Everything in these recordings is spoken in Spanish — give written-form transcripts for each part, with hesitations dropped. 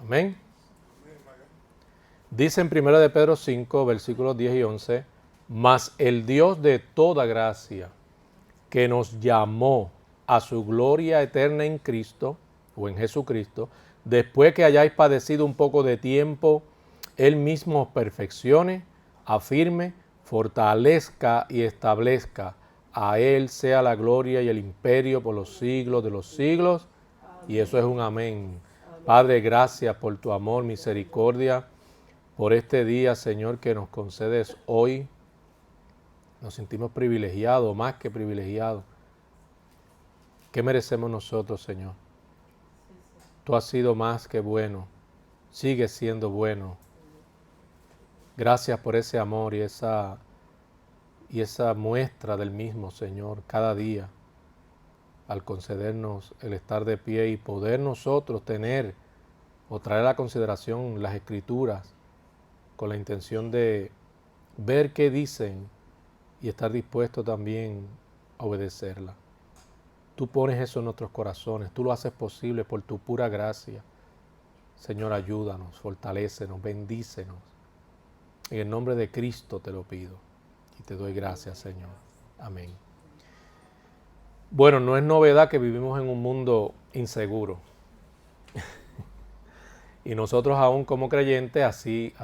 Amén. Dice en 1 de Pedro 5, versículos 10 y 11, mas el Dios de toda gracia, que nos llamó a su gloria eterna en Cristo, o en Jesucristo, después que hayáis padecido un poco de tiempo, Él mismo os perfeccione, afirme, fortalezca y establezca. A Él sea la gloria y el imperio por los siglos de los siglos. Y eso es un amén. Padre, gracias por tu amor, misericordia, por este día, Señor, que nos concedes hoy. Nos sentimos privilegiados, más que privilegiados. ¿Qué merecemos nosotros, Señor? Tú has sido más que bueno, sigues siendo bueno. Gracias por ese amor y esa muestra del mismo, Señor, cada día, al concedernos el estar de pie y poder nosotros tener o traer a la consideración las Escrituras con la intención de ver qué dicen y estar dispuesto también a obedecerla. Tú pones eso en nuestros corazones, tú lo haces posible por tu pura gracia. Señor, ayúdanos, fortalécenos, bendícenos. En el nombre de Cristo te lo pido y te doy gracias, Señor. Amén. Bueno, no es novedad que vivimos en un mundo inseguro. Y nosotros aún como creyentes así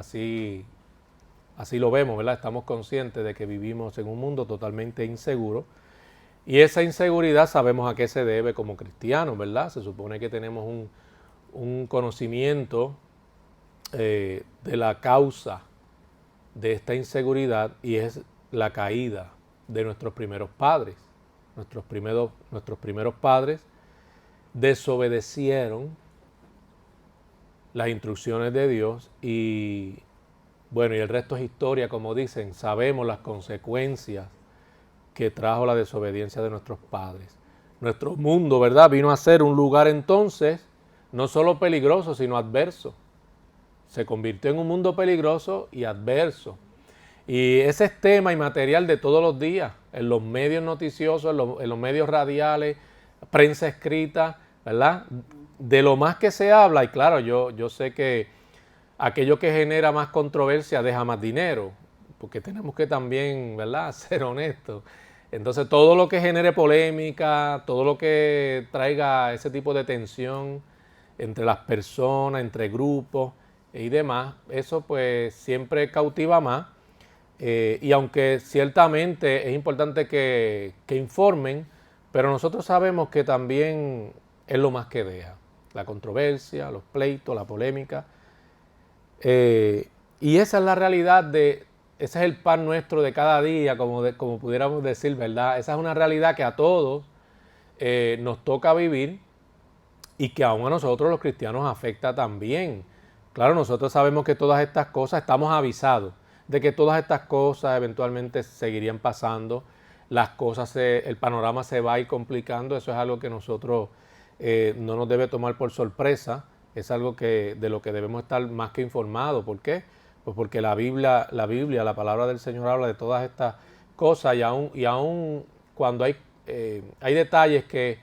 lo vemos, ¿verdad? Estamos conscientes de que vivimos en un mundo totalmente inseguro. Y esa inseguridad sabemos a qué se debe como cristianos, ¿verdad? Se supone que tenemos un conocimiento de la causa de esta inseguridad y es la caída de nuestros primeros padres. Nuestros primeros padres desobedecieron las instrucciones de Dios y bueno, y el resto es historia, como dicen, sabemos las consecuencias que trajo la desobediencia de nuestros padres. Nuestro mundo, ¿verdad?, vino a ser un lugar entonces no solo peligroso, sino adverso. Se convirtió en un mundo peligroso y adverso. Y ese es tema y material de todos los días, en los medios noticiosos, en los medios radiales, prensa escrita, ¿verdad? De lo más que se habla, y claro, yo sé que aquello que genera más controversia deja más dinero, porque tenemos que también, ¿verdad?, ser honestos. Entonces, todo lo que genere polémica, todo lo que traiga ese tipo de tensión entre las personas, entre grupos y demás, eso pues siempre cautiva más. Y aunque ciertamente es importante que informen, pero nosotros sabemos que también es lo más que deja. La controversia, los pleitos, la polémica. Y esa es la realidad ese es el pan nuestro de cada día, como pudiéramos decir, ¿verdad? Esa es una realidad que a todos nos toca vivir y que aún a nosotros los cristianos afecta también. Claro, nosotros sabemos que todas estas cosas, estamos avisados de que todas estas cosas eventualmente seguirían pasando, el panorama se va a ir complicando, eso es algo que nosotros no nos debe tomar por sorpresa, es algo de lo que debemos estar más que informados. ¿Por qué? Pues porque la Biblia, la palabra del Señor habla de todas estas cosas y aún cuando hay detalles que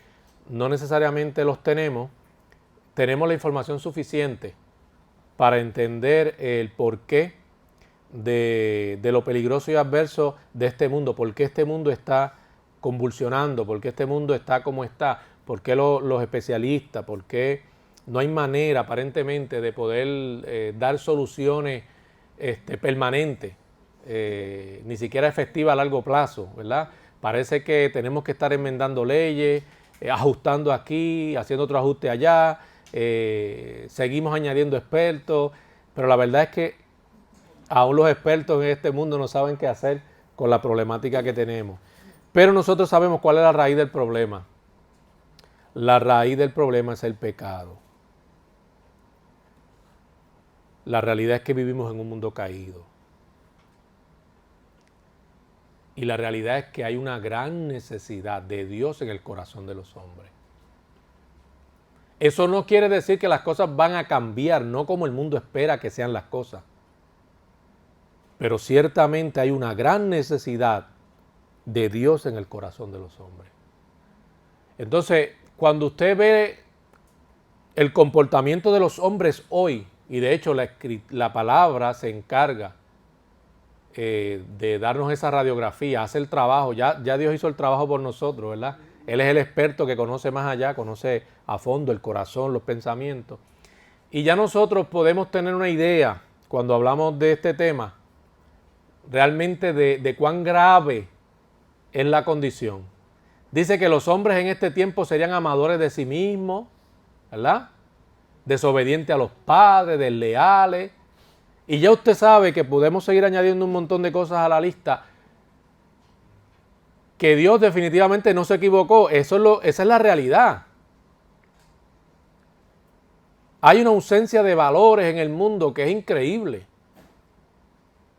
no necesariamente los tenemos la información suficiente para entender el porqué de lo peligroso y adverso de este mundo, por qué este mundo está convulsionando, por qué este mundo está como está, por qué los especialistas, por qué no hay manera aparentemente de poder dar soluciones permanentes, ni siquiera efectivas a largo plazo, ¿verdad? Parece que tenemos que estar enmendando leyes, ajustando aquí, haciendo otro ajuste allá, seguimos añadiendo expertos, pero la verdad es que aún los expertos en este mundo no saben qué hacer con la problemática que tenemos. Pero nosotros sabemos cuál es la raíz del problema. La raíz del problema es el pecado. La realidad es que vivimos en un mundo caído. Y la realidad es que hay una gran necesidad de Dios en el corazón de los hombres. Eso no quiere decir que las cosas van a cambiar, no como el mundo espera que sean las cosas. Pero ciertamente hay una gran necesidad de Dios en el corazón de los hombres. Entonces, cuando usted ve el comportamiento de los hombres hoy, y de hecho la palabra se encarga de darnos esa radiografía, hace el trabajo, ya Dios hizo el trabajo por nosotros, ¿verdad? Él es el experto que conoce más allá, conoce a fondo el corazón, los pensamientos. Y ya nosotros podemos tener una idea, cuando hablamos de este tema, realmente de cuán grave es la condición. Dice que los hombres en este tiempo serían amadores de sí mismos, ¿verdad? Desobedientes a los padres, desleales. Y ya usted sabe que podemos seguir añadiendo un montón de cosas a la lista. Que Dios definitivamente no se equivocó. Esa es la realidad. Hay una ausencia de valores en el mundo que es increíble.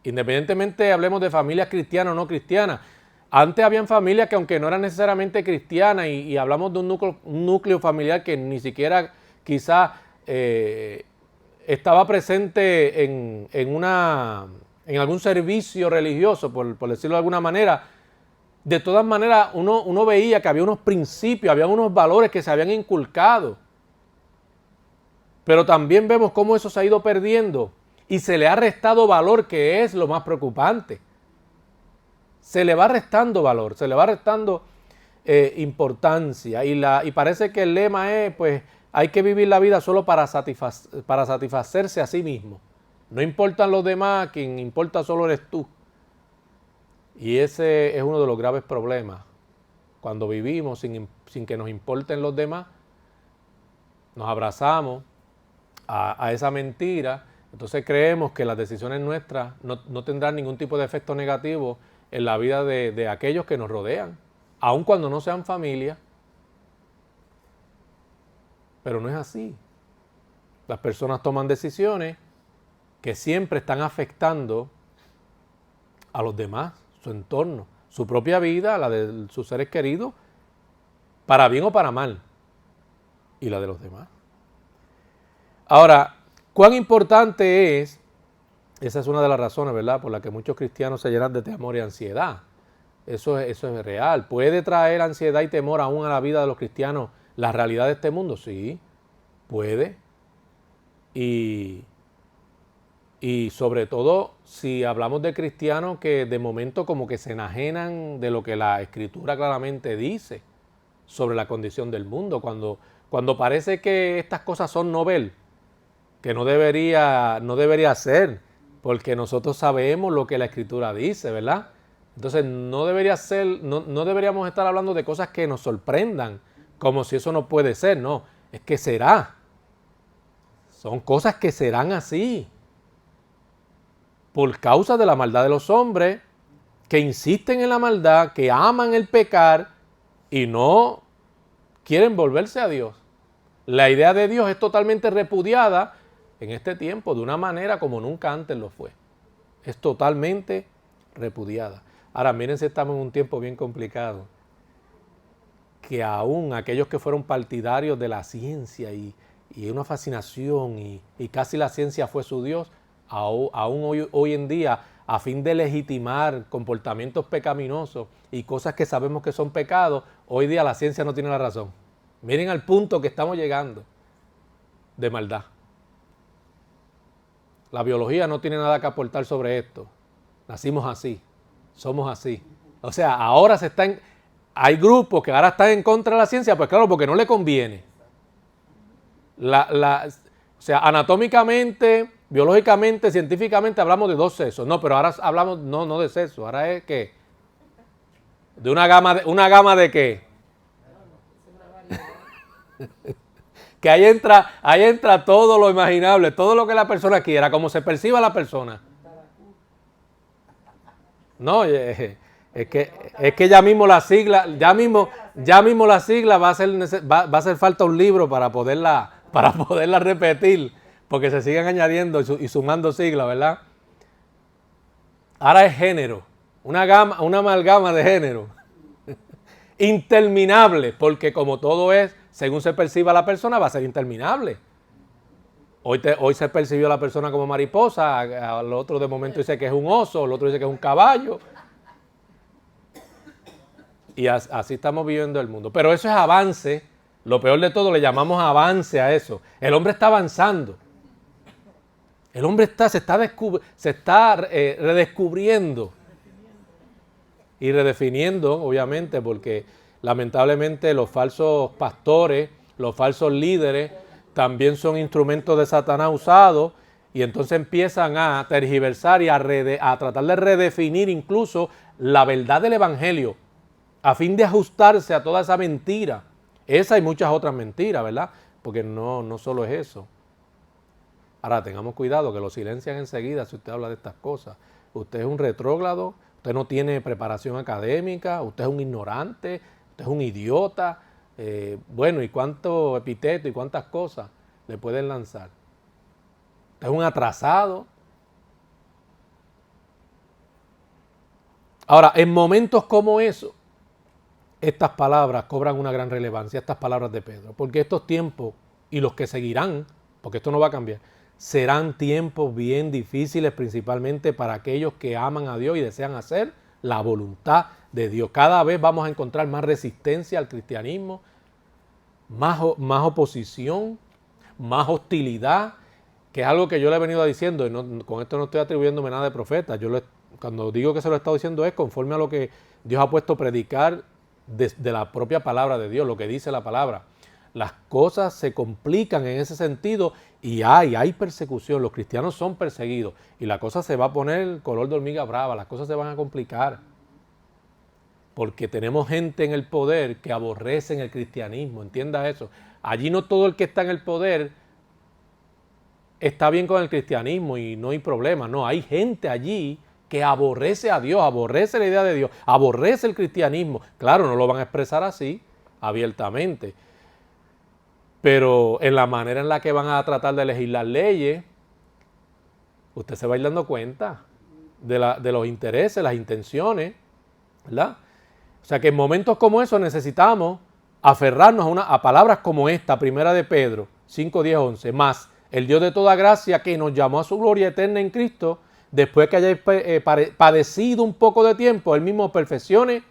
Independientemente hablemos de familias cristianas o no cristianas. Antes habían familias que aunque no eran necesariamente cristianas y hablamos de un núcleo familiar que ni siquiera quizás estaba presente en algún servicio religioso, por decirlo de alguna manera, de todas maneras uno veía que había unos principios, había unos valores que se habían inculcado. Pero también vemos cómo eso se ha ido perdiendo y se le ha restado valor, que es lo más preocupante. Se le va restando valor, se le va restando importancia y parece que el lema es, pues, hay que vivir la vida solo para satisfacerse a sí mismo. No importan los demás, quien importa solo eres tú. Y ese es uno de los graves problemas. Cuando vivimos sin que nos importen los demás, nos abrazamos a esa mentira, entonces creemos que las decisiones nuestras no tendrán ningún tipo de efecto negativo en la vida de aquellos que nos rodean, aun cuando no sean familia. Pero no es así. Las personas toman decisiones que siempre están afectando a los demás, su entorno, su propia vida, la de sus seres queridos, para bien o para mal, y la de los demás. Ahora, ¿cuán importante es? Esa es una de las razones, ¿verdad?, por la que muchos cristianos se llenan de temor y ansiedad. Eso es real. ¿Puede traer ansiedad y temor aún a la vida de los cristianos la realidad de este mundo? Sí, puede. Y sobre todo si hablamos de cristianos que de momento como que se enajenan de lo que la Escritura claramente dice sobre la condición del mundo. Cuando parece que estas cosas son novel, que no debería ser, porque nosotros sabemos lo que la Escritura dice, ¿verdad? Entonces no deberíamos estar hablando de cosas que nos sorprendan, como si eso no puede ser, no, es que será. Son cosas que serán así, por causa de la maldad de los hombres, que insisten en la maldad, que aman el pecar y no quieren volverse a Dios. La idea de Dios es totalmente repudiada en este tiempo de una manera como nunca antes lo fue. Es totalmente repudiada. Ahora, miren si estamos en un tiempo bien complicado, que aún aquellos que fueron partidarios de la ciencia y una fascinación y casi la ciencia fue su Dios, aún hoy en día, a fin de legitimar comportamientos pecaminosos y cosas que sabemos que son pecados, hoy día la ciencia no tiene la razón. Miren al punto que estamos llegando de maldad. La biología no tiene nada que aportar sobre esto. Nacimos así, somos así. O sea, ahora hay grupos que ahora están en contra de la ciencia, pues claro, porque no le conviene. O sea, anatómicamente, biológicamente, científicamente hablamos de dos sexos. No, pero ahora hablamos no de sexo, ahora es que de una gama de qué. Que ahí entra todo lo imaginable, todo lo que la persona quiera, como se perciba la persona. No, es que ya mismo la sigla va a hacer falta un libro para poderla repetir, porque se siguen añadiendo y sumando siglas, ¿verdad? Ahora es género, una amalgama de género. Interminable, porque como todo es, según se perciba la persona, va a ser interminable. Hoy se percibió la persona como mariposa, al otro de momento dice que es un oso, el otro dice que es un caballo. Y así estamos viviendo el mundo. Pero eso es avance Lo peor de todo, le llamamos avance a eso. El hombre está avanzando. El hombre se está redescubriendo y redefiniendo, obviamente, porque lamentablemente los falsos pastores, los falsos líderes, también son instrumentos de Satanás usados, y entonces empiezan a tergiversar y a tratar de redefinir incluso la verdad del Evangelio, a fin de ajustarse a toda esa mentira. Esa y muchas otras mentiras, ¿verdad? Porque no solo es eso. Ahora, tengamos cuidado que lo silencian enseguida si usted habla de estas cosas. Usted es un retrógrado, usted no tiene preparación académica, usted es un ignorante, usted es un idiota. Bueno, y cuántos epítetos y cuántas cosas le pueden lanzar. Usted es un atrasado. Ahora, en momentos como eso, estas palabras cobran una gran relevancia, estas palabras de Pedro, porque estos tiempos y los que seguirán, porque esto no va a cambiar, serán tiempos bien difíciles, principalmente para aquellos que aman a Dios y desean hacer la voluntad de Dios. Cada vez vamos a encontrar más resistencia al cristianismo, más oposición, más hostilidad, que es algo que yo le he venido diciendo, y con esto no estoy atribuyéndome nada de profeta. Cuando digo que se lo he estado diciendo es conforme a lo que Dios ha puesto a predicar de la propia palabra de Dios, lo que dice la palabra. Las cosas se complican en ese sentido y hay persecución. Los cristianos son perseguidos y la cosa se va a poner color de hormiga brava, las cosas se van a complicar. Porque tenemos gente en el poder que aborrecen el cristianismo, entienda eso. Allí no todo el que está en el poder está bien con el cristianismo y no hay problema. No, hay gente allí que aborrece a Dios, aborrece la idea de Dios, aborrece el cristianismo. Claro, no lo van a expresar así, abiertamente. Pero en la manera en la que van a tratar de legislar leyes, usted se va a ir dando cuenta de los intereses, las intenciones, ¿verdad? O sea que en momentos como esos necesitamos aferrarnos a palabras como esta, primera de Pedro 5, 10, 11, más el Dios de toda gracia que nos llamó a su gloria eterna en Cristo, después que hayáis padecido un poco de tiempo, Él mismo perfeccione,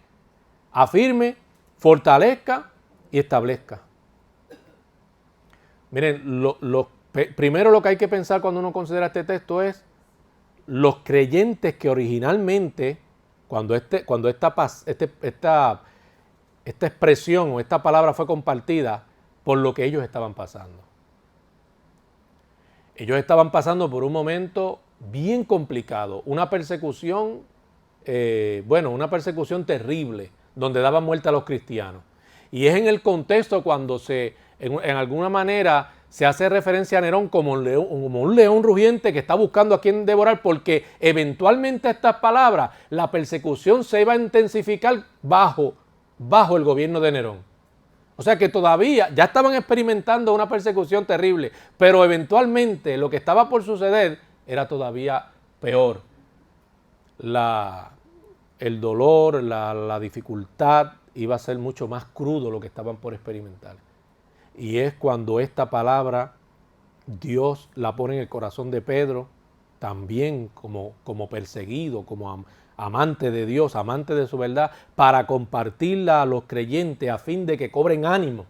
afirme, fortalezca y establezca. Miren, primero lo que hay que pensar cuando uno considera este texto es los creyentes que originalmente, cuando esta expresión o esta palabra fue compartida, por lo que ellos estaban pasando. Ellos estaban pasando por un momento bien complicado, una persecución, una persecución terrible, donde daban muerte a los cristianos. Y es en el contexto cuando en alguna manera se hace referencia a Nerón como un león rugiente que está buscando a quien devorar, porque eventualmente estas palabras, la persecución se iba a intensificar bajo el gobierno de Nerón. O sea que todavía ya estaban experimentando una persecución terrible, pero eventualmente lo que estaba por suceder era todavía peor. El dolor, la dificultad iba a ser mucho más crudo lo que estaban por experimentar. Y es cuando esta palabra Dios la pone en el corazón de Pedro, también como perseguido, como amante de Dios, amante de su verdad, para compartirla a los creyentes a fin de que cobren ánimo.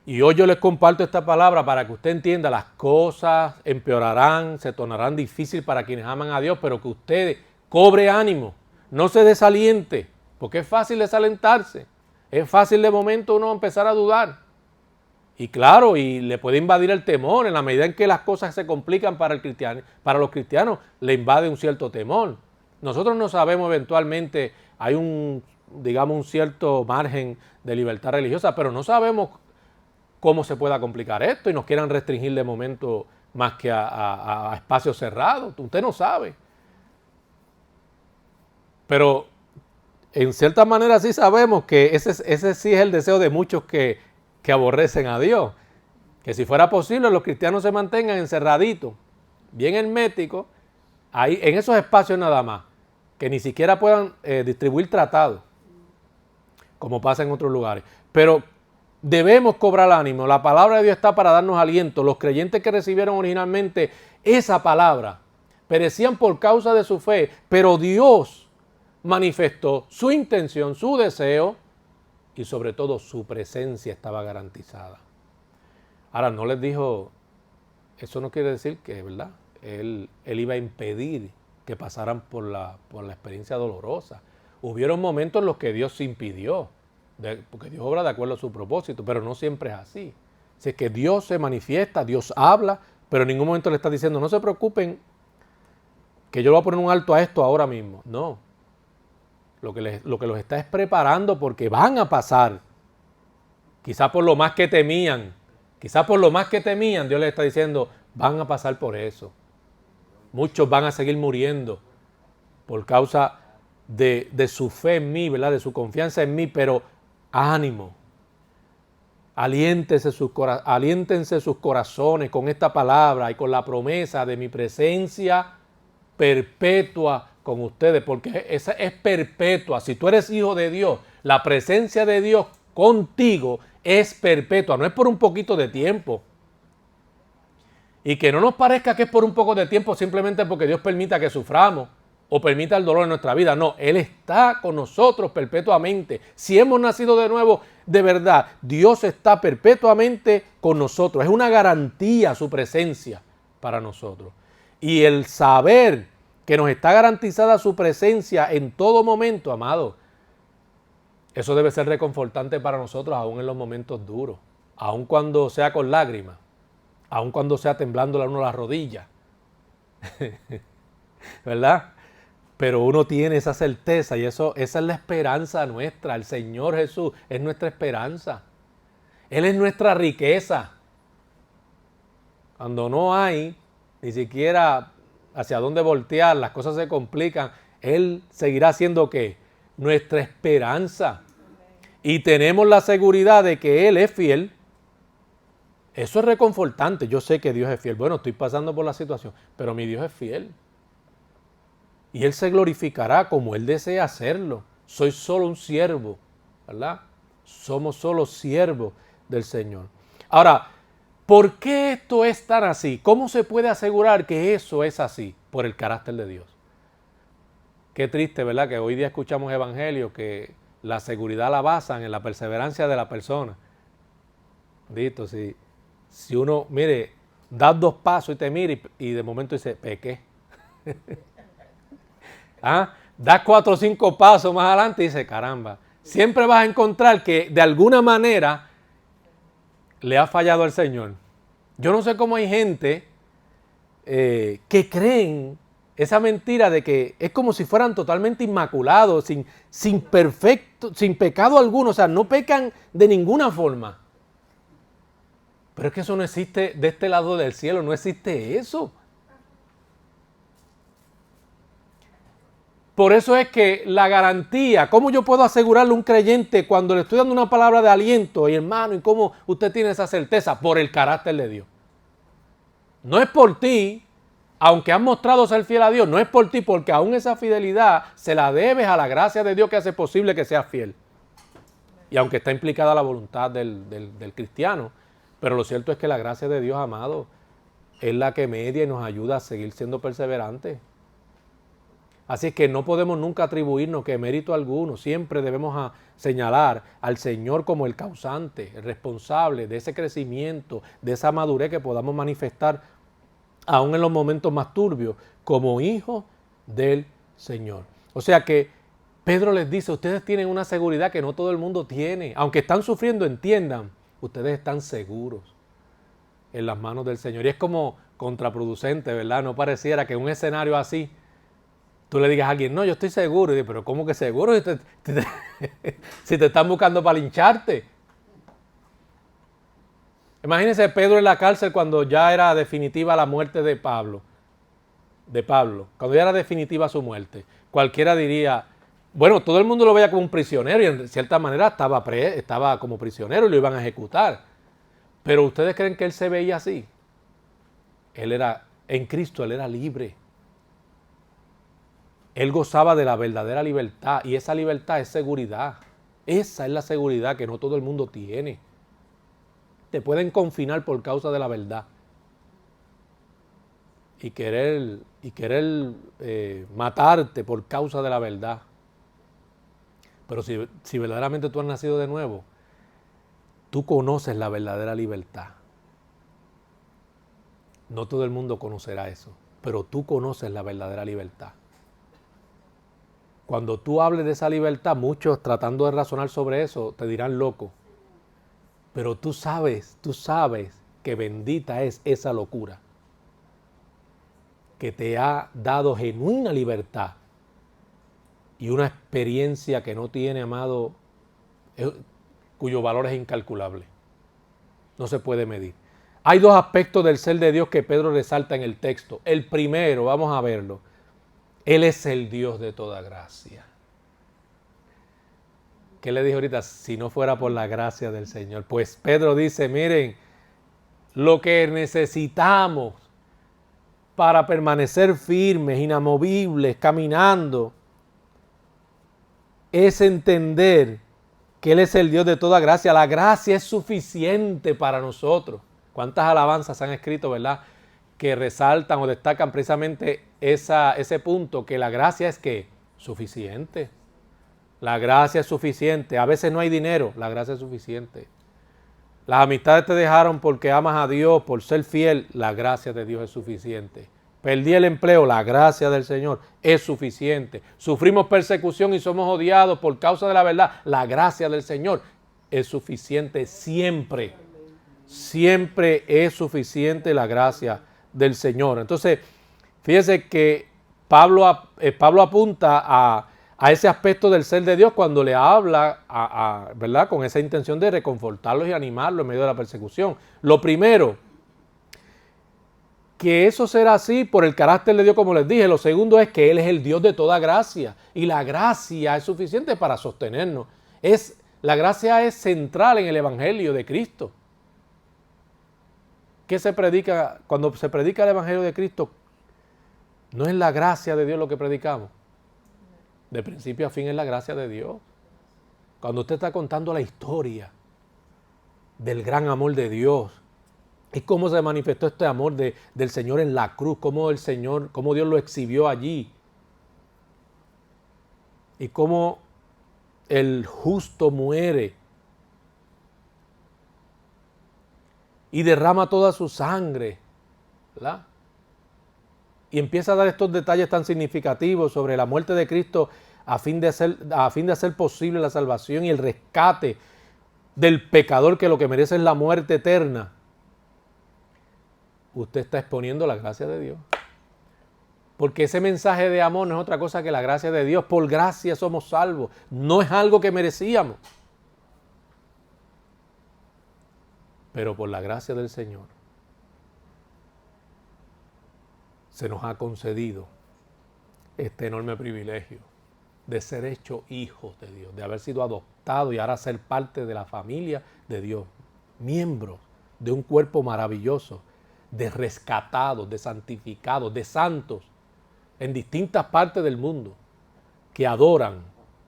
Y hoy yo les comparto esta palabra para que usted entienda, las cosas empeorarán, se tornarán difíciles para quienes aman a Dios, pero que usted cobre ánimo, no se desaliente, porque es fácil desalentarse, es fácil de momento uno empezar a dudar. Y claro, y le puede invadir el temor en la medida en que las cosas se complican para los cristianos, le invade un cierto temor. Nosotros no sabemos eventualmente, hay un cierto margen de libertad religiosa, pero no sabemos cómo se pueda complicar esto y nos quieran restringir de momento más que a espacios cerrados. Usted no sabe. Pero en cierta manera sí sabemos que ese sí es el deseo de muchos que aborrecen a Dios. Que si fuera posible los cristianos se mantengan encerraditos, bien herméticos, ahí, en esos espacios nada más, que ni siquiera puedan distribuir tratados, como pasa en otros lugares. Pero debemos cobrar ánimo, la palabra de Dios está para darnos aliento. Los creyentes que recibieron originalmente esa palabra perecían por causa de su fe, pero Dios manifestó su intención, su deseo, y sobre todo su presencia estaba garantizada. Ahora, no les dijo, eso no quiere decir que, ¿verdad? Él iba a impedir que pasaran por la experiencia dolorosa. Hubieron momentos en los que Dios se impidió, porque Dios obra de acuerdo a su propósito, pero no siempre es así. Si es que Dios se manifiesta, Dios habla, pero en ningún momento le está diciendo, no se preocupen, que yo le voy a poner un alto a esto ahora mismo. No. Lo que los está es preparando porque van a pasar. Quizás por lo más que temían, Dios les está diciendo, van a pasar por eso. Muchos van a seguir muriendo por causa de su fe en mí, ¿verdad? De su confianza en mí, pero ánimo. Aliéntense sus corazones con esta palabra y con la promesa de mi presencia perpetua con ustedes, porque esa es perpetua. Si tú eres hijo de Dios, la presencia de Dios contigo es perpetua, no es por un poquito de tiempo. Y que no nos parezca que es por un poco de tiempo simplemente porque Dios permita que suframos o permita el dolor en nuestra vida. No, Él está con nosotros perpetuamente. Si hemos nacido de nuevo, de verdad, Dios está perpetuamente con nosotros. Es una garantía su presencia para nosotros. Y el saber que nos está garantizada su presencia en todo momento, amado, eso debe ser reconfortante para nosotros aún en los momentos duros, aún cuando sea con lágrimas, aún cuando sea temblándole a uno las rodillas, ¿verdad? Pero uno tiene esa certeza y esa es la esperanza nuestra. El Señor Jesús es nuestra esperanza. Él es nuestra riqueza. Cuando no hay ni siquiera hacia dónde voltear, las cosas se complican, Él seguirá siendo ¿qué? Nuestra esperanza. Y tenemos la seguridad de que Él es fiel. Eso es reconfortante. Yo sé que Dios es fiel. Bueno, estoy pasando por la situación, pero mi Dios es fiel. Y Él se glorificará como Él desea hacerlo. Soy solo un siervo, ¿verdad? Somos solo siervos del Señor. Ahora, ¿por qué esto es tan así? ¿Cómo se puede asegurar que eso es así? Por el carácter de Dios. Qué triste, ¿verdad? Que hoy día escuchamos evangelios que la seguridad la basan en la perseverancia de la persona. Dito, si uno, mire, das 2 pasos y te mira y de momento dice, pequé. ¿Ah? Das 4 o 5 pasos más adelante y dice, caramba. Siempre vas a encontrar que de alguna manera le ha fallado al Señor. Yo no sé cómo hay gente que creen esa mentira de que es como si fueran totalmente inmaculados, sin pecado alguno, o sea, no pecan de ninguna forma. Pero es que eso no existe de este lado del cielo, no existe eso. Por eso es que la garantía, ¿cómo yo puedo asegurarle a un creyente cuando le estoy dando una palabra de aliento? Y hermano, ¿y cómo usted tiene esa certeza? Por el carácter de Dios. No es por ti, aunque has mostrado ser fiel a Dios, no es por ti, porque aún esa fidelidad se la debes a la gracia de Dios que hace posible que seas fiel. Y aunque está implicada la voluntad del cristiano, pero lo cierto es que la gracia de Dios, amado, es la que media y nos ayuda a seguir siendo perseverantes. Así es que no podemos nunca atribuirnos que mérito alguno. Siempre debemos señalar al Señor como el causante, el responsable de ese crecimiento, de esa madurez que podamos manifestar aún en los momentos más turbios, como hijos del Señor. O sea que Pedro les dice, ustedes tienen una seguridad que no todo el mundo tiene. Aunque están sufriendo, entiendan, ustedes están seguros en las manos del Señor. Y es como contraproducente, ¿verdad? No pareciera que un escenario así tú le digas a alguien, no, yo estoy seguro. Y dice, pero ¿cómo que seguro? Si te están buscando para lincharte. Imagínense Pedro en la cárcel cuando ya era definitiva la muerte de Pablo. Cuando ya era definitiva su muerte. Cualquiera diría, bueno, todo el mundo lo veía como un prisionero y en cierta manera estaba como prisionero y lo iban a ejecutar. Pero ¿ustedes creen que él se veía así? En Cristo él era libre. Él gozaba de la verdadera libertad y esa libertad es seguridad. Esa es la seguridad que no todo el mundo tiene. Te pueden confinar por causa de la verdad y querer matarte por causa de la verdad. Pero si verdaderamente tú has nacido de nuevo, tú conoces la verdadera libertad. No todo el mundo conocerá eso, pero tú conoces la verdadera libertad. Cuando tú hables de esa libertad, muchos tratando de razonar sobre eso te dirán loco. Pero tú sabes que bendita es esa locura que te ha dado genuina libertad y una experiencia que no tiene, amado, cuyo valor es incalculable. No se puede medir. Hay dos aspectos del ser de Dios que Pedro resalta en el texto. El primero, vamos a verlo. Él es el Dios de toda gracia. ¿Qué le dije ahorita? Si no fuera por la gracia del Señor. Pues Pedro dice, miren, lo que necesitamos para permanecer firmes, inamovibles, caminando, es entender que Él es el Dios de toda gracia. La gracia es suficiente para nosotros. ¿Cuántas alabanzas se han escrito, verdad? Que resaltan o destacan precisamente ese punto, que la gracia es que suficiente. La gracia es suficiente. A veces no hay dinero, la gracia es suficiente. Las amistades te dejaron porque amas a Dios, por ser fiel, la gracia de Dios es suficiente. Perdí el empleo, la gracia del Señor es suficiente. Sufrimos persecución y somos odiados por causa de la verdad, la gracia del Señor es suficiente siempre. Siempre es suficiente la gracia del Señor. Entonces, fíjese que Pablo apunta a ese aspecto del ser de Dios cuando le habla, ¿verdad? Con esa intención de reconfortarlos y animarlos en medio de la persecución. Lo primero, que eso será así por el carácter de Dios, como les dije. Lo segundo es que Él es el Dios de toda gracia y la gracia es suficiente para sostenernos. La gracia es central en el Evangelio de Cristo. ¿Qué se predica? Cuando se predica el Evangelio de Cristo, no es la gracia de Dios lo que predicamos. De principio a fin es la gracia de Dios. Cuando usted está contando la historia del gran amor de Dios, es cómo se manifestó este amor del Señor en la cruz, cómo Dios lo exhibió allí. Y cómo el justo muere y derrama toda su sangre, ¿verdad? Y empieza a dar estos detalles tan significativos sobre la muerte de Cristo a fin de hacer posible la salvación y el rescate del pecador, que lo que merece es la muerte eterna. Usted está exponiendo la gracia de Dios. Porque ese mensaje de amor no es otra cosa que la gracia de Dios. Por gracia somos salvos. No es algo que merecíamos. Pero por la gracia del Señor se nos ha concedido este enorme privilegio de ser hechos hijos de Dios, de haber sido adoptados y ahora ser parte de la familia de Dios, miembros de un cuerpo maravilloso, de rescatados, de santificados, de santos en distintas partes del mundo que adoran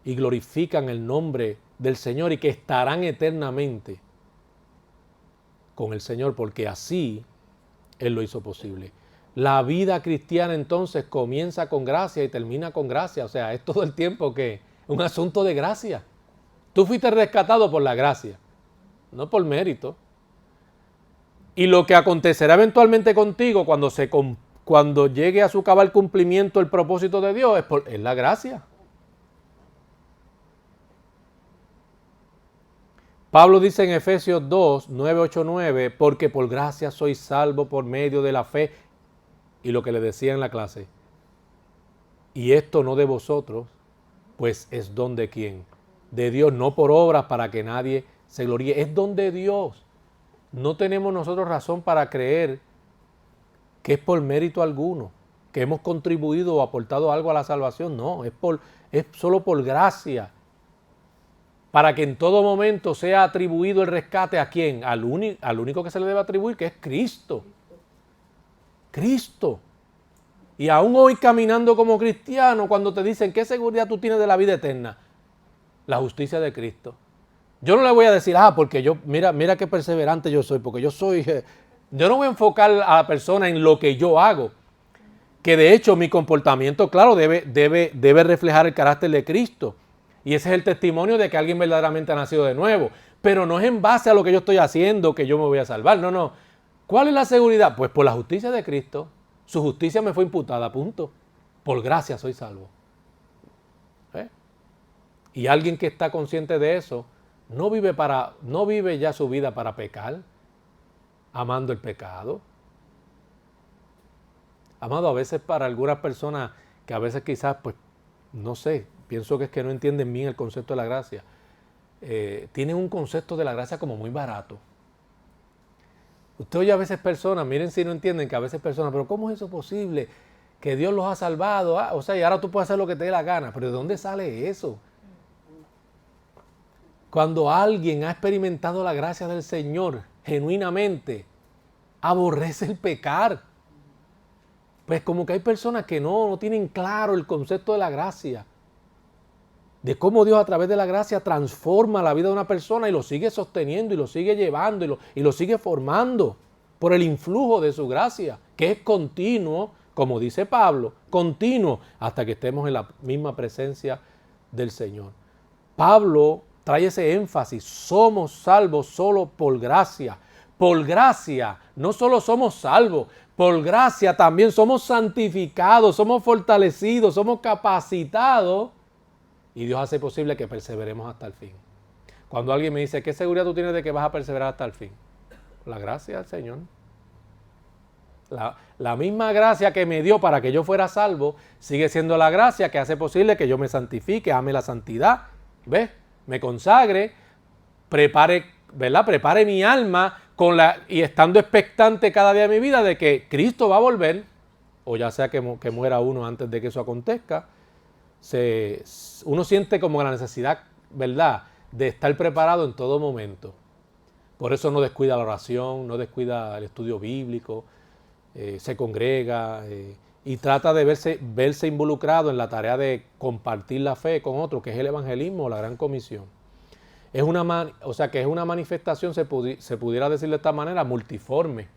y glorifican el nombre del Señor y que estarán eternamente con el Señor, porque así Él lo hizo posible. La vida cristiana entonces comienza con gracia y termina con gracia. O sea, es todo el tiempo que un asunto de gracia. Tú fuiste rescatado por la gracia, no por mérito. Y lo que acontecerá eventualmente contigo cuando llegue a su cabal cumplimiento el propósito de Dios es la gracia. Pablo dice en Efesios 2, 9, 8, 9, porque por gracia sois salvo por medio de la fe. Y lo que le decía en la clase, y esto no de vosotros, pues es don de quién, de Dios, no por obras para que nadie se gloríe, es don de Dios. No tenemos nosotros razón para creer que es por mérito alguno, que hemos contribuido o aportado algo a la salvación. No, es solo por gracia, para que en todo momento sea atribuido el rescate a quién, al único que se le debe atribuir, que es Cristo. Cristo. Y aún hoy caminando como cristiano, cuando te dicen ¿qué seguridad tú tienes de la vida eterna? La justicia de Cristo. Yo no le voy a decir, porque mira qué perseverante yo soy, porque yo no voy a enfocar a la persona en lo que yo hago, que de hecho mi comportamiento, claro, debe reflejar el carácter de Cristo. Y ese es el testimonio de que alguien verdaderamente ha nacido de nuevo. Pero no es en base a lo que yo estoy haciendo que yo me voy a salvar. No, no. ¿Cuál es la seguridad? Pues por la justicia de Cristo. Su justicia me fue imputada, punto. Por gracia soy salvo. ¿Eh? Y alguien que está consciente de eso no vive ya su vida para pecar, amando el pecado. Amado, a veces para algunas personas que a veces quizás, pues, no sé, pienso que es que no entienden bien el concepto de la gracia. Tienen un concepto de la gracia como muy barato. Usted oye a veces personas, miren si no entienden que a veces personas, pero ¿cómo es eso posible? Que Dios los ha salvado, o sea, y ahora tú puedes hacer lo que te dé la gana. Pero ¿de dónde sale eso? Cuando alguien ha experimentado la gracia del Señor genuinamente, aborrece el pecar. Pues como que hay personas que no tienen claro el concepto de la gracia, de cómo Dios a través de la gracia transforma la vida de una persona y lo sigue sosteniendo y lo sigue llevando y lo sigue formando por el influjo de su gracia, que es continuo, como dice Pablo, continuo hasta que estemos en la misma presencia del Señor. Pablo trae ese énfasis, somos salvos solo por gracia. Por gracia, no solo somos salvos, por gracia también somos santificados, somos fortalecidos, somos capacitados y Dios hace posible que perseveremos hasta el fin. Cuando alguien me dice, ¿qué seguridad tú tienes de que vas a perseverar hasta el fin? La gracia del Señor. La misma gracia que me dio para que yo fuera salvo, sigue siendo la gracia que hace posible que yo me santifique, ame la santidad, ¿ves? Me consagre, prepare mi alma y estando expectante cada día de mi vida de que Cristo va a volver, o ya sea que muera uno antes de que eso acontezca. Uno siente como la necesidad, ¿verdad?, de estar preparado en todo momento. Por eso no descuida la oración, no descuida el estudio bíblico, se congrega y trata de verse involucrado en la tarea de compartir la fe con otros, que es el evangelismo o la gran comisión. Es una manifestación, se pudiera decir de esta manera, multiforme,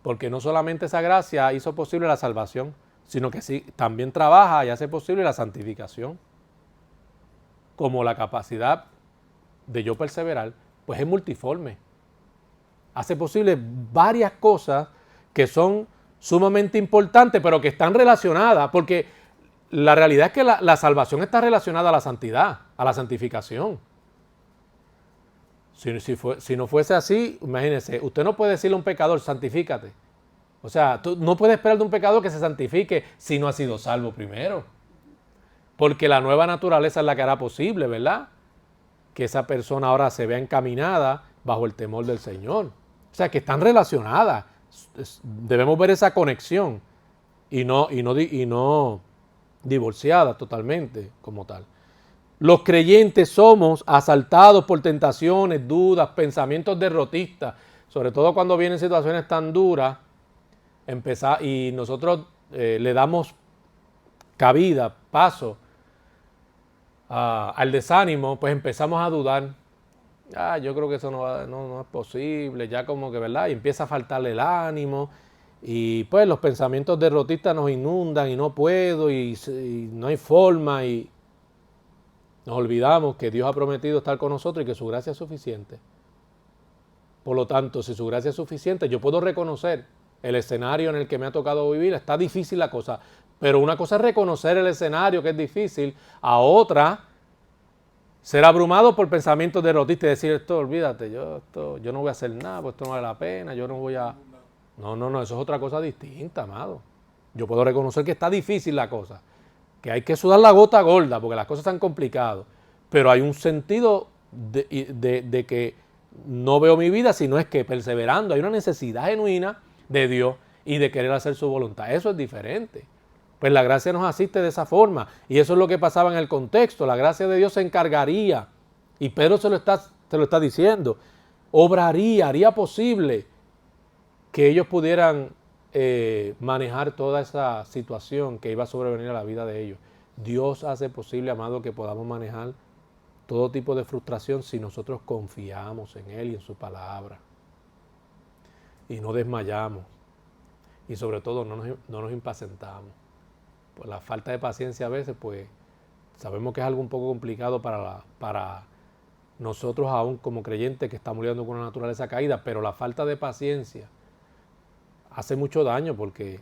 porque no solamente esa gracia hizo posible la salvación, sino que sí, también trabaja y hace posible la santificación. Como la capacidad de yo perseverar, pues es multiforme. Hace posible varias cosas que son sumamente importantes, pero que están relacionadas, porque la realidad es que la salvación está relacionada a la santidad, a la santificación. Si no fuese así, imagínense, usted no puede decirle a un pecador, santifícate. O sea, tú no puedes esperar de un pecador que se santifique si no ha sido salvo primero. Porque la nueva naturaleza es la que hará posible, ¿verdad?, que esa persona ahora se vea encaminada bajo el temor del Señor. O sea, que están relacionadas. Debemos ver esa conexión y no divorciadas totalmente como tal. Los creyentes somos asaltados por tentaciones, dudas, pensamientos derrotistas, sobre todo cuando vienen situaciones tan duras, y nosotros le damos cabida, paso al desánimo, pues empezamos a dudar. Yo creo que eso no es posible, ya como que, ¿verdad? Y empieza a faltarle el ánimo y pues los pensamientos derrotistas nos inundan y no puedo y no hay forma y nos olvidamos que Dios ha prometido estar con nosotros y que su gracia es suficiente. Por lo tanto, si su gracia es suficiente, yo puedo reconocer el escenario en el que me ha tocado vivir. Está difícil la cosa, pero una cosa es reconocer el escenario que es difícil, a otra ser abrumado por pensamientos derrotistas y decir, esto, olvídate, yo no voy a hacer nada, pues esto no vale la pena, yo no voy a... No, eso es otra cosa distinta, amado. Yo puedo reconocer que está difícil la cosa, que hay que sudar la gota gorda, porque las cosas están complicadas, pero hay un sentido de que no veo mi vida, sino es que perseverando, hay una necesidad genuina de Dios y de querer hacer su voluntad. Eso es diferente. Pues la gracia nos asiste de esa forma. Y eso es lo que pasaba en el contexto. La gracia de Dios se encargaría. Y Pedro se lo está diciendo. Obraría, haría posible que ellos pudieran manejar toda esa situación que iba a sobrevenir a la vida de ellos. Dios hace posible, amado, que podamos manejar todo tipo de frustración si nosotros confiamos en Él y en su palabra. Y no desmayamos. Y sobre todo no nos impacientamos. Por la falta de paciencia a veces, pues, Sabemos que es algo un poco complicado para nosotros aún como creyentes que estamos lidiando con una naturaleza caída, pero la falta de paciencia hace mucho daño porque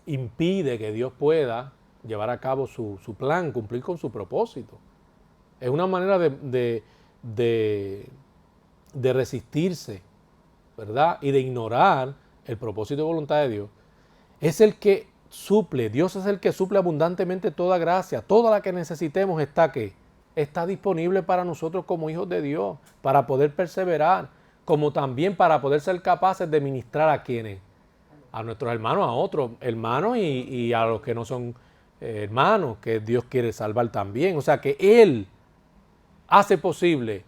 impide que Dios pueda llevar a cabo su plan, cumplir con su propósito. Es una manera de resistirse, ¿verdad? Y de ignorar el propósito y voluntad de Dios. Es el que suple, Dios es el que suple abundantemente toda gracia, toda la que necesitemos está disponible para nosotros como hijos de Dios, para poder perseverar, como también para poder ser capaces de ministrar a quienes, a nuestros hermanos, a otros hermanos y a los que no son hermanos, que Dios quiere salvar también. O sea que Él hace posible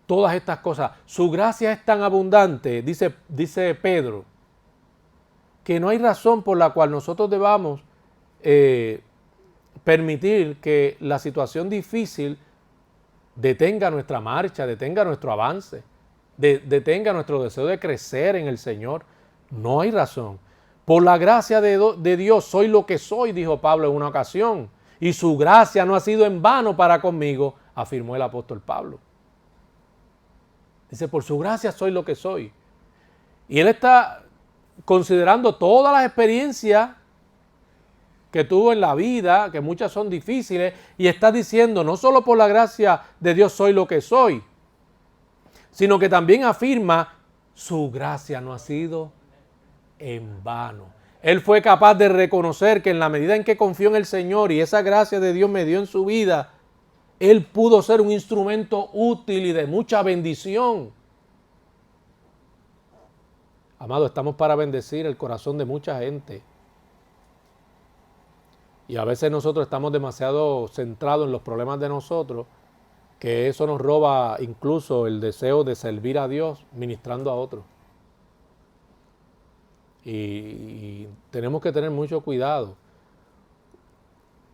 todas estas cosas. Su gracia es tan abundante, dice Pedro, que no hay razón por la cual nosotros debamos permitir que la situación difícil detenga nuestra marcha, detenga nuestro avance, detenga nuestro deseo de crecer en el Señor. No hay razón. Por la gracia de Dios soy lo que soy, dijo Pablo en una ocasión, y su gracia no ha sido en vano para conmigo, afirmó el apóstol Pablo. Dice, por su gracia soy lo que soy. Y él está considerando todas las experiencias que tuvo en la vida, que muchas son difíciles, y está diciendo, no solo por la gracia de Dios soy lo que soy, sino que también afirma, su gracia no ha sido en vano. Él fue capaz de reconocer que en la medida en que confió en el Señor y esa gracia de Dios me dio en su vida, él pudo ser un instrumento útil y de mucha bendición. Amado, estamos para bendecir el corazón de mucha gente. Y a veces nosotros estamos demasiado centrados en los problemas de nosotros, que eso nos roba incluso el deseo de servir a Dios ministrando a otros. Y tenemos que tener mucho cuidado.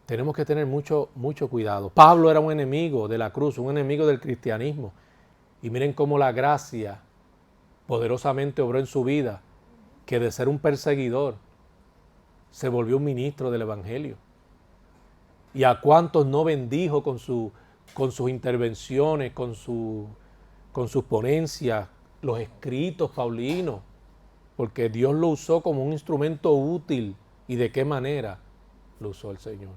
Tenemos que tener mucho cuidado. Pablo era un enemigo de la cruz, un enemigo del cristianismo. Y miren cómo la gracia poderosamente obró en su vida, que de ser un perseguidor se volvió un ministro del evangelio. Y a cuántos no bendijo con sus intervenciones, con sus ponencias, los escritos paulinos, porque Dios lo usó como un instrumento útil. ¿Y de qué manera lo usó el Señor?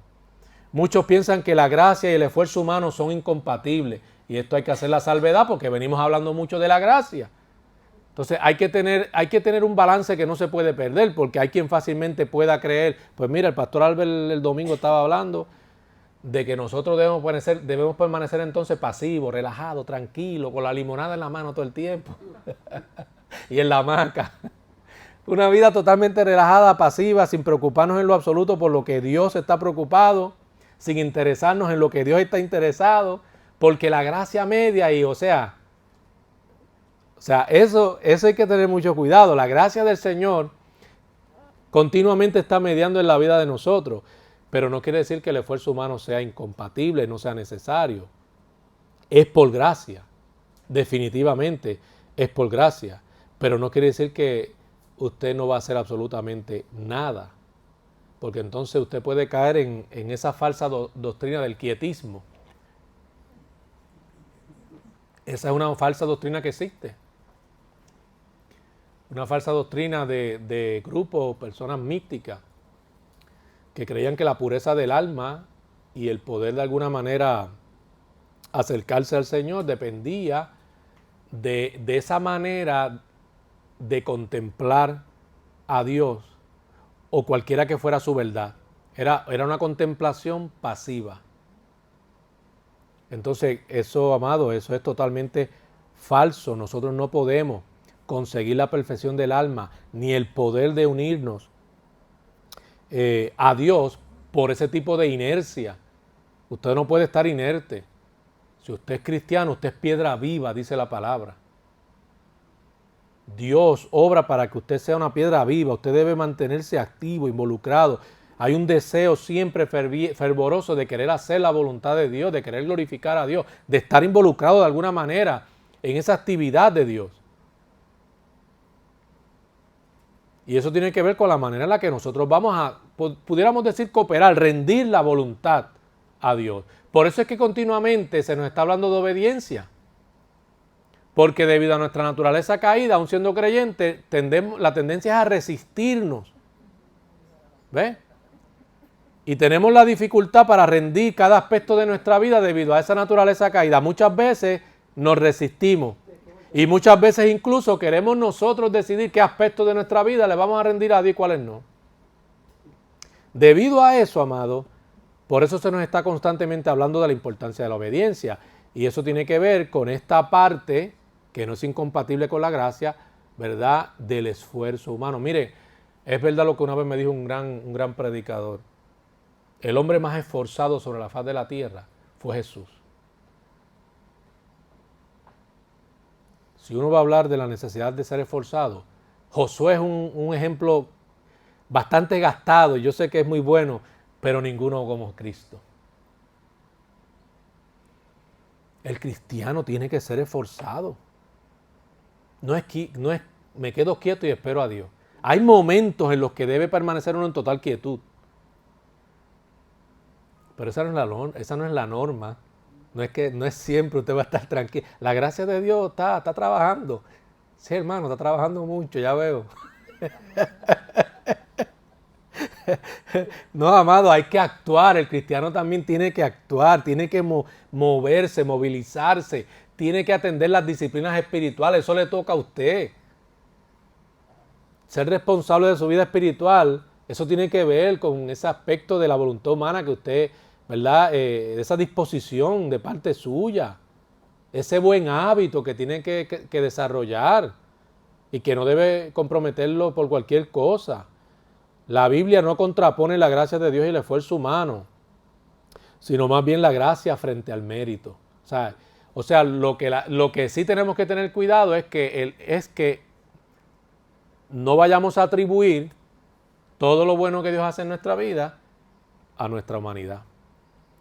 Muchos piensan que la gracia y el esfuerzo humano son incompatibles, y esto hay que hacer la salvedad porque venimos hablando mucho de la gracia. Entonces hay que tener un balance que no se puede perder, porque hay quien fácilmente pueda creer, pues mira, el pastor Albert el domingo estaba hablando de que nosotros debemos permanecer entonces pasivos, relajados, tranquilos, con la limonada en la mano todo el tiempo y en la hamaca. Una vida totalmente relajada, pasiva, sin preocuparnos en lo absoluto por lo que Dios está preocupado, sin interesarnos en lo que Dios está interesado, porque la gracia media y, o sea, eso hay que tener mucho cuidado. La gracia del Señor continuamente está mediando en la vida de nosotros, pero no quiere decir que el esfuerzo humano sea incompatible, no sea necesario. Es por gracia, definitivamente es por gracia, pero no quiere decir que usted no va a hacer absolutamente nada, porque entonces usted puede caer en esa falsa doctrina del quietismo. Esa es una falsa doctrina que existe. Una falsa doctrina de grupos, personas místicas, que creían que la pureza del alma y el poder de alguna manera acercarse al Señor dependía de esa manera de contemplar a Dios o cualquiera que fuera su verdad. Era una contemplación pasiva. Entonces, eso, amado, eso es totalmente falso. Nosotros no podemos conseguir la perfección del alma ni el poder de unirnos a Dios por ese tipo de inercia. Usted no puede estar inerte. Si usted es cristiano, usted es piedra viva, dice la palabra. Dios obra para que usted sea una piedra viva. Usted debe mantenerse activo, involucrado. Hay un deseo siempre fervoroso de querer hacer la voluntad de Dios, de querer glorificar a Dios, de estar involucrado de alguna manera en esa actividad de Dios. Y eso tiene que ver con la manera en la que nosotros vamos a, pudiéramos decir, cooperar, rendir la voluntad a Dios. Por eso es que continuamente se nos está hablando de obediencia. Porque debido a nuestra naturaleza caída, aun siendo creyentes, la tendencia es a resistirnos. ¿Ves? Y tenemos la dificultad para rendir cada aspecto de nuestra vida debido a esa naturaleza caída. Muchas veces nos resistimos. Y muchas veces incluso queremos nosotros decidir qué aspectos de nuestra vida le vamos a rendir a Dios y cuáles no. Debido a eso, amado, por eso se nos está constantemente hablando de la importancia de la obediencia. Y eso tiene que ver con esta parte que no es incompatible con la gracia, ¿verdad?, del esfuerzo humano. Mire, es verdad lo que una vez me dijo un gran predicador. El hombre más esforzado sobre la faz de la tierra fue Jesús. Si uno va a hablar de la necesidad de ser esforzado, Josué es un ejemplo bastante gastado, y yo sé que es muy bueno, pero ninguno como Cristo. El cristiano tiene que ser esforzado. No es me quedo quieto y espero a Dios. Hay momentos en los que debe permanecer uno en total quietud. Pero esa no es la norma. No es siempre usted va a estar tranquilo. La gracia de Dios está trabajando. Sí, hermano, está trabajando mucho, ya veo. No, amado, hay que actuar. El cristiano también tiene que actuar, tiene que moverse, movilizarse, tiene que atender las disciplinas espirituales. Eso le toca a usted. Ser responsable de su vida espiritual, eso tiene que ver con ese aspecto de la voluntad humana que usted, ¿verdad? Esa disposición de parte suya, ese buen hábito que tiene que desarrollar y que no debe comprometerlo por cualquier cosa. La Biblia no contrapone la gracia de Dios y el esfuerzo humano, sino más bien la gracia frente al mérito. O sea, lo que sí tenemos que tener cuidado es que no vayamos a atribuir todo lo bueno que Dios hace en nuestra vida a nuestra humanidad,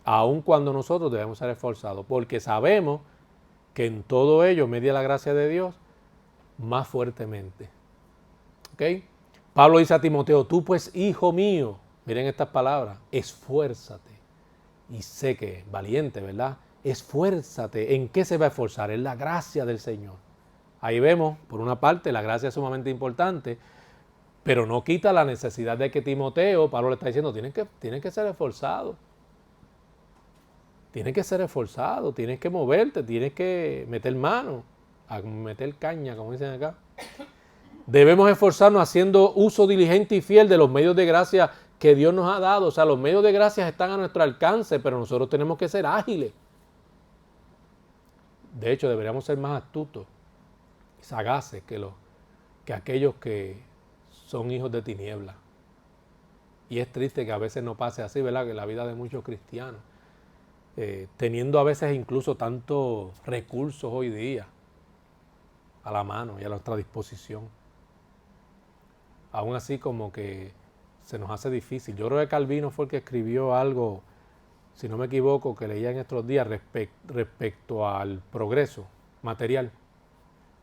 aun cuando nosotros debemos ser esforzados, porque sabemos que en todo ello media la gracia de Dios más fuertemente. ¿Ok? Pablo dice a Timoteo, tú pues, hijo mío, miren estas palabras, esfuérzate. Y sé que valiente, ¿verdad? Esfuérzate. ¿En qué se va a esforzar? En la gracia del Señor. Ahí vemos, por una parte, la gracia es sumamente importante, pero no quita la necesidad de que Timoteo, Pablo le está diciendo, tienes que ser esforzado. Tienes que ser esforzado, tienes que moverte, tienes que meter mano, a meter caña, como dicen acá. Debemos esforzarnos haciendo uso diligente y fiel de los medios de gracia que Dios nos ha dado. O sea, los medios de gracia están a nuestro alcance, pero nosotros tenemos que ser ágiles. De hecho, deberíamos ser más astutos y sagaces que aquellos que son hijos de tinieblas. Y es triste que a veces no pase así, ¿verdad? Que la vida de muchos cristianos, teniendo a veces incluso tantos recursos hoy día a la mano y a nuestra disposición. Aún así como que se nos hace difícil. Yo creo que Calvino fue el que escribió algo, si no me equivoco, que leía en estos días respecto al progreso material,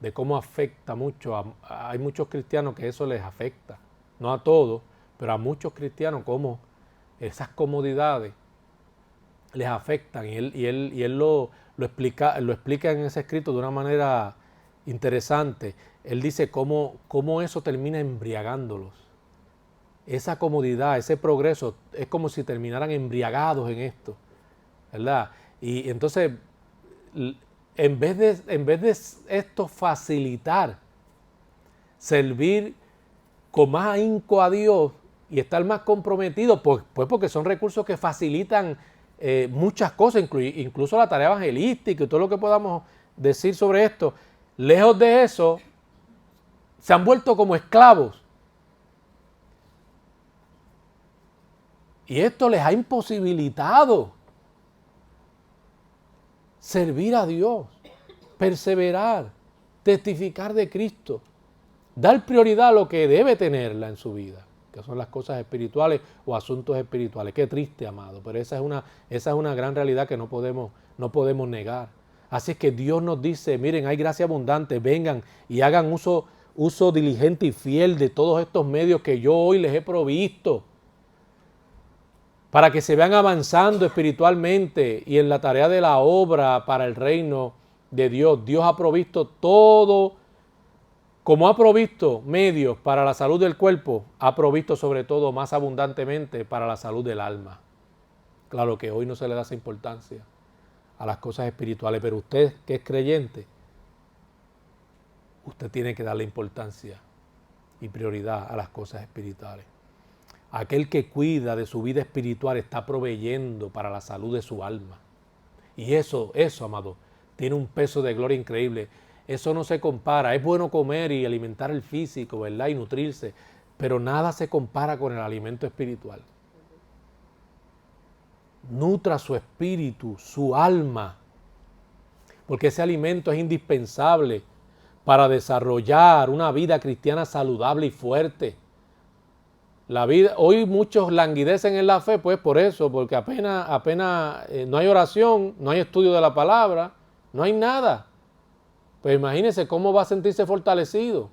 de cómo afecta mucho. Hay muchos cristianos que eso les afecta, no a todos, pero a muchos cristianos cómo esas comodidades les afectan. Y él lo explica en ese escrito de una manera interesante. Él dice cómo eso termina embriagándolos. Esa comodidad, ese progreso, es como si terminaran embriagados en esto, ¿verdad? Y entonces, en vez de esto facilitar, servir con más ahínco a Dios y estar más comprometido, pues porque son recursos que facilitan muchas cosas, incluso la tarea evangelística y todo lo que podamos decir sobre esto. Lejos de eso, se han vuelto como esclavos. Y esto les ha imposibilitado servir a Dios, perseverar, testificar de Cristo, dar prioridad a lo que debe tenerla en su vida, que son las cosas espirituales o asuntos espirituales. Qué triste, amado, pero esa es una gran realidad que no podemos negar. Así es que Dios nos dice, miren, hay gracia abundante, vengan y hagan uso diligente y fiel de todos estos medios que yo hoy les he provisto. para que se vean avanzando espiritualmente y en la tarea de la obra para el reino de Dios. Dios ha provisto todo, como ha provisto medios para la salud del cuerpo, ha provisto sobre todo más abundantemente para la salud del alma. Claro que hoy no se le da esa importancia a las cosas espirituales, pero usted que es creyente, usted tiene que darle importancia y prioridad a las cosas espirituales. Aquel que cuida de su vida espiritual está proveyendo para la salud de su alma. Y eso, amado, tiene un peso de gloria increíble. Eso no se compara. Es bueno comer y alimentar el físico, ¿verdad? Y nutrirse, pero nada se compara con el alimento espiritual. Nutra su espíritu, su alma, porque ese alimento es indispensable para desarrollar una vida cristiana saludable y fuerte. La vida, hoy muchos languidecen en la fe, pues por eso, porque apenas no hay oración, no hay estudio de la palabra, no hay nada. Pues imagínense cómo va a sentirse fortalecido.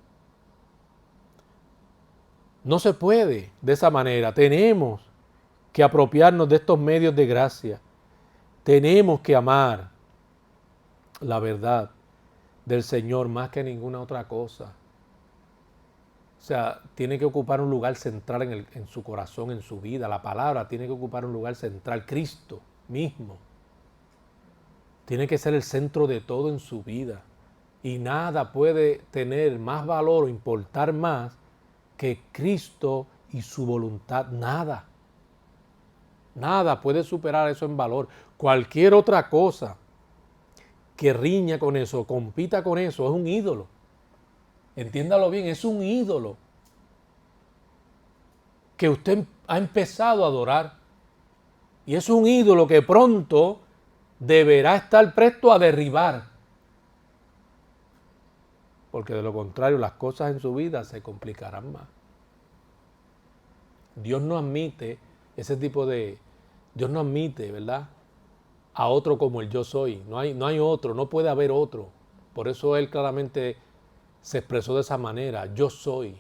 No se puede de esa manera. Tenemos que apropiarnos de estos medios de gracia. Tenemos que amar la verdad del Señor más que ninguna otra cosa. O sea, tiene que ocupar un lugar central en su corazón, en su vida. La palabra tiene que ocupar un lugar central. Cristo mismo tiene que ser el centro de todo en su vida. Y nada puede tener más valor o importar más que Cristo y su voluntad. Nada. Nada puede superar eso en valor. Cualquier otra cosa que riña con eso, compita con eso, es un ídolo. Entiéndalo bien, es un ídolo que usted ha empezado a adorar. Y es un ídolo que pronto deberá estar presto a derribar. Porque de lo contrario las cosas en su vida se complicarán más. Dios no admite ese tipo de... Dios no admite, ¿verdad?, a otro como el yo soy. No hay otro, no puede haber otro. Por eso Él claramente se expresó de esa manera, yo soy.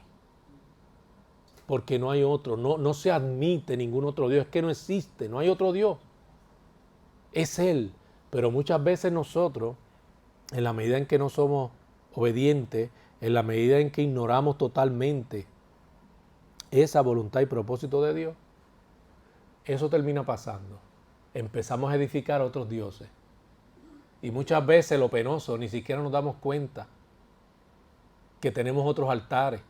Porque no hay otro, no se admite ningún otro Dios, es que no existe, no hay otro Dios. Es Él. Pero muchas veces nosotros, en la medida en que no somos obedientes, en la medida en que ignoramos totalmente esa voluntad y propósito de Dios, eso termina pasando. Empezamos a edificar otros dioses. Y muchas veces lo penoso, ni siquiera nos damos cuenta que tenemos otros altares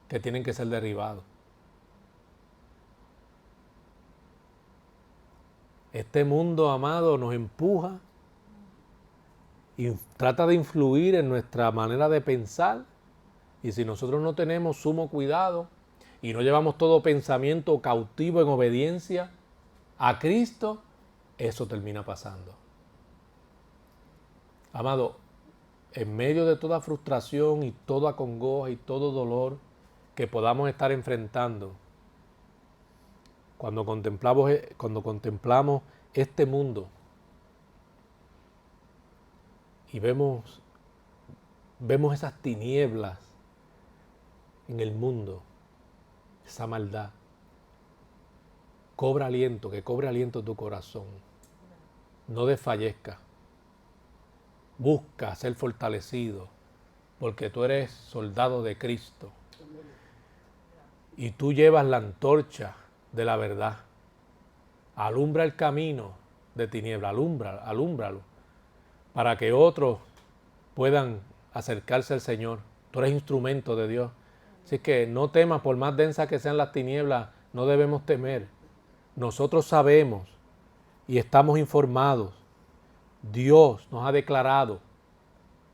que tienen que ser derribados. Este mundo, amado, nos empuja y trata de influir en nuestra manera de pensar. Y si nosotros no tenemos sumo cuidado y no llevamos todo pensamiento cautivo en obediencia a Cristo, eso termina pasando. Amado, en medio de toda frustración y toda congoja y todo dolor que podamos estar enfrentando, cuando contemplamos este mundo y vemos esas tinieblas en el mundo, esa maldad, cobra aliento, que cobre aliento tu corazón. No desfallezca. Busca ser fortalecido, porque tú eres soldado de Cristo. Y tú llevas la antorcha de la verdad. Alumbra el camino de tiniebla, alúmbralo, para que otros puedan acercarse al Señor. Tú eres instrumento de Dios. Así que no temas, por más densas que sean las tinieblas, no debemos temer. Nosotros sabemos y estamos informados. Dios nos ha declarado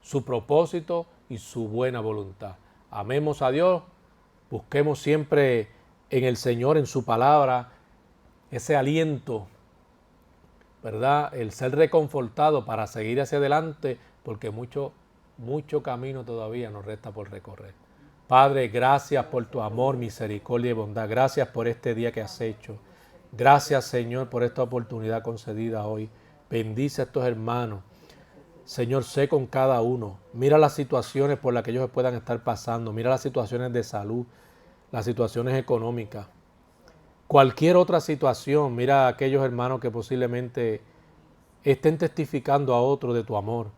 su propósito y su buena voluntad. Amemos a Dios, busquemos siempre en el Señor, en su palabra, ese aliento, ¿verdad? El ser reconfortado para seguir hacia adelante, porque mucho camino todavía nos resta por recorrer. Padre, gracias por tu amor, misericordia y bondad. Gracias por este día que has hecho. Gracias, Señor, por esta oportunidad concedida hoy. Bendice a estos hermanos. Señor, sé con cada uno. Mira las situaciones por las que ellos puedan estar pasando. Mira las situaciones de salud, las situaciones económicas. cualquier otra situación. Mira a aquellos hermanos que posiblemente estén testificando a otros de tu amor.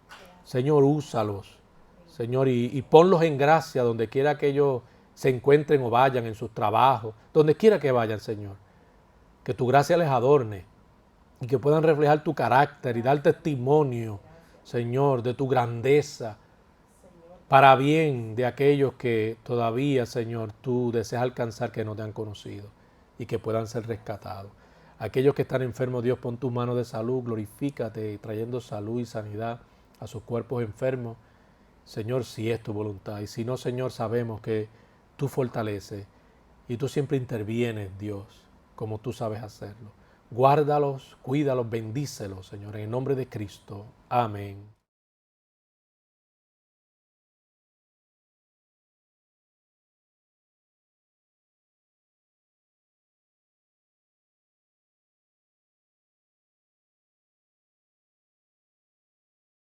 Señor, úsalos, Señor, y ponlos en gracia donde quiera que ellos se encuentren o vayan en sus trabajos, donde quiera que vayan, Señor. Que tu gracia les adorne y que puedan reflejar tu carácter y dar testimonio, Señor, de tu grandeza, para bien de aquellos que todavía, Señor, tú deseas alcanzar que no te han conocido y que puedan ser rescatados. Aquellos que están enfermos, Dios, pon tu mano de salud, glorifícate, trayendo salud y sanidad a sus cuerpos enfermos. Señor, si es tu voluntad. Y si no, Señor, sabemos que tú fortaleces y tú siempre intervienes, Dios, como tú sabes hacerlo. Guárdalos, cuídalos, bendícelos, Señor, en el nombre de Cristo. Amén.